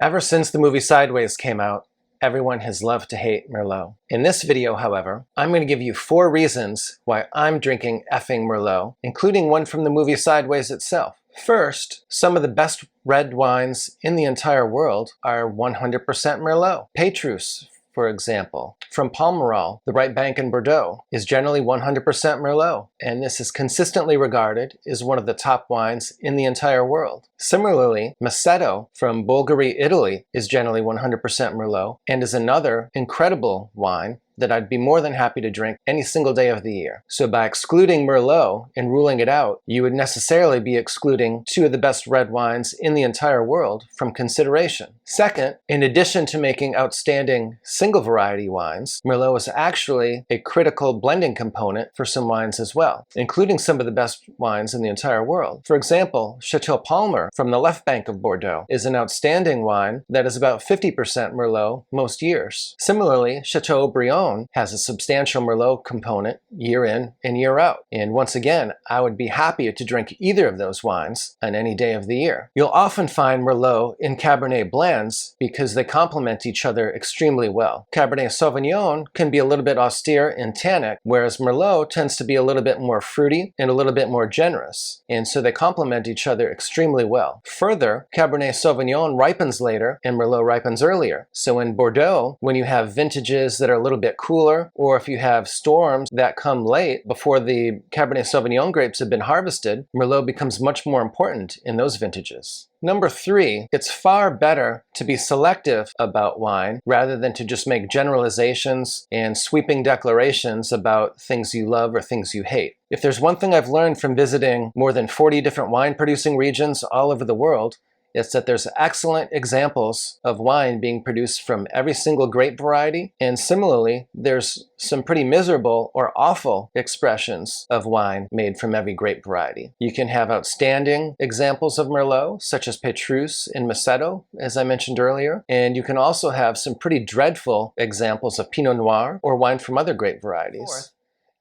Ever since the movie Sideways came out, everyone has loved to hate Merlot. In this video, however, I'm going to give you 4 reasons why I'm drinking effing Merlot, including one from the movie Sideways itself. First, some of the best red wines in the entire world are 100% Merlot. Petrus, for example, from Palmerol, the right bank in Bordeaux, is generally 100% Merlot, and this is consistently regarded as one of the top wines in the entire world. Similarly, Maceto from Bulgari, Italy, is generally 100% Merlot, and is another incredible wine that I'd be more than happy to drink any single day of the year. So by excluding Merlot and ruling it out, you would necessarily be excluding 2 of the best red wines in the entire world from consideration. Second, in addition to making outstanding single variety wines, Merlot is actually a critical blending component for some wines as well, including some of the best wines in the entire world. For example, Chateau Palmer from the left bank of Bordeaux is an outstanding wine that is about 50% Merlot most years. Similarly, Chateau Brion has a substantial Merlot component year in and year out. And once again, I would be happy to drink either of those wines on any day of the year. You'll often find Merlot in Cabernet blends because they complement each other extremely well. Cabernet Sauvignon can be a little bit austere and tannic, whereas Merlot tends to be a little bit more fruity and a little bit more generous. And so they complement each other extremely well. Further, Cabernet Sauvignon ripens later and Merlot ripens earlier. So in Bordeaux, when you have vintages that are a little bit cooler, or if you have storms that come late before the Cabernet Sauvignon grapes have been harvested, Merlot becomes much more important in those vintages. Number 3, it's far better to be selective about wine rather than to just make generalizations and sweeping declarations about things you love or things you hate. If there's one thing I've learned from visiting more than 40 different wine producing regions all over the world, it's that there's excellent examples of wine being produced from every single grape variety, and similarly, there's some pretty miserable or awful expressions of wine made from every grape variety. You can have outstanding examples of Merlot, such as Petrus and Maceto, as I mentioned earlier, and you can also have some pretty dreadful examples of Pinot Noir or wine from other grape varieties.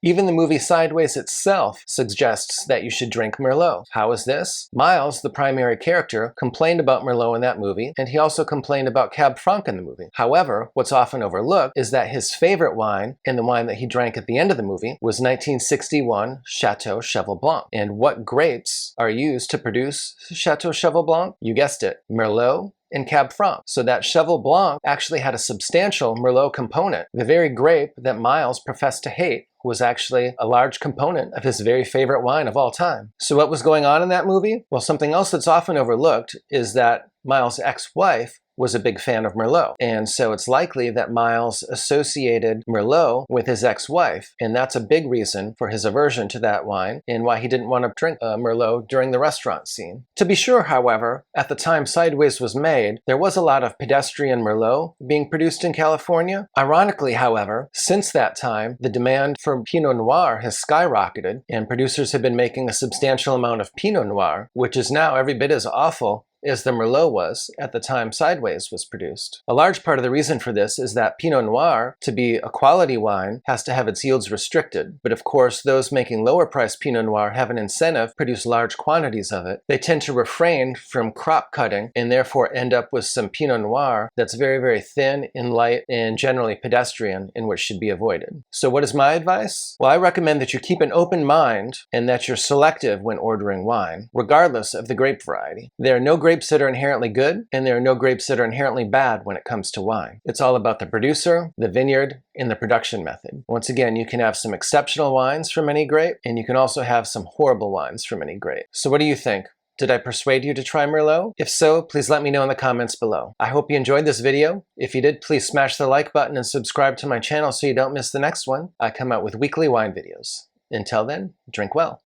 Even the movie Sideways itself suggests that you should drink Merlot. How is this? Miles, the primary character, complained about Merlot in that movie, and he also complained about Cab Franc in the movie. However, what's often overlooked is that his favorite wine, and the wine that he drank at the end of the movie, was 1961 Chateau Cheval Blanc. And what grapes are used to produce Chateau Cheval Blanc? You guessed it, Merlot and Cab Franc. So that Cheval Blanc actually had a substantial Merlot component. The very grape that Miles professed to hate was actually a large component of his very favorite wine of all time. So what was going on in that movie? Well, something else that's often overlooked is that Miles' ex-wife was a big fan of Merlot. And so it's likely that Miles associated Merlot with his ex-wife. And that's a big reason for his aversion to that wine and why he didn't want to drink Merlot during the restaurant scene. To be sure, however, at the time Sideways was made, there was a lot of pedestrian Merlot being produced in California. Ironically, however, since that time, the demand for Pinot Noir has skyrocketed, and producers have been making a substantial amount of Pinot Noir, which is now every bit as awful as the Merlot was at the time Sideways was produced. A large part of the reason for this is that Pinot Noir, to be a quality wine, has to have its yields restricted. But of course, those making lower priced Pinot Noir have an incentive to produce large quantities of it. They tend to refrain from crop cutting and therefore end up with some Pinot Noir that's very, very thin and light and generally pedestrian, and which should be avoided. So what is my advice? Well, I recommend that you keep an open mind and that you're selective when ordering wine, regardless of the grape variety. There are no grapes that are inherently good, and there are no grapes that are inherently bad when it comes to wine. It's all about the producer, the vineyard, and the production method. Once again, you can have some exceptional wines from any grape, and you can also have some horrible wines from any grape. So what do you think? Did I persuade you to try Merlot? If so, please let me know in the comments below. I hope you enjoyed this video. If you did, please smash the like button and subscribe to my channel so you don't miss the next one. I come out with weekly wine videos. Until then, drink well.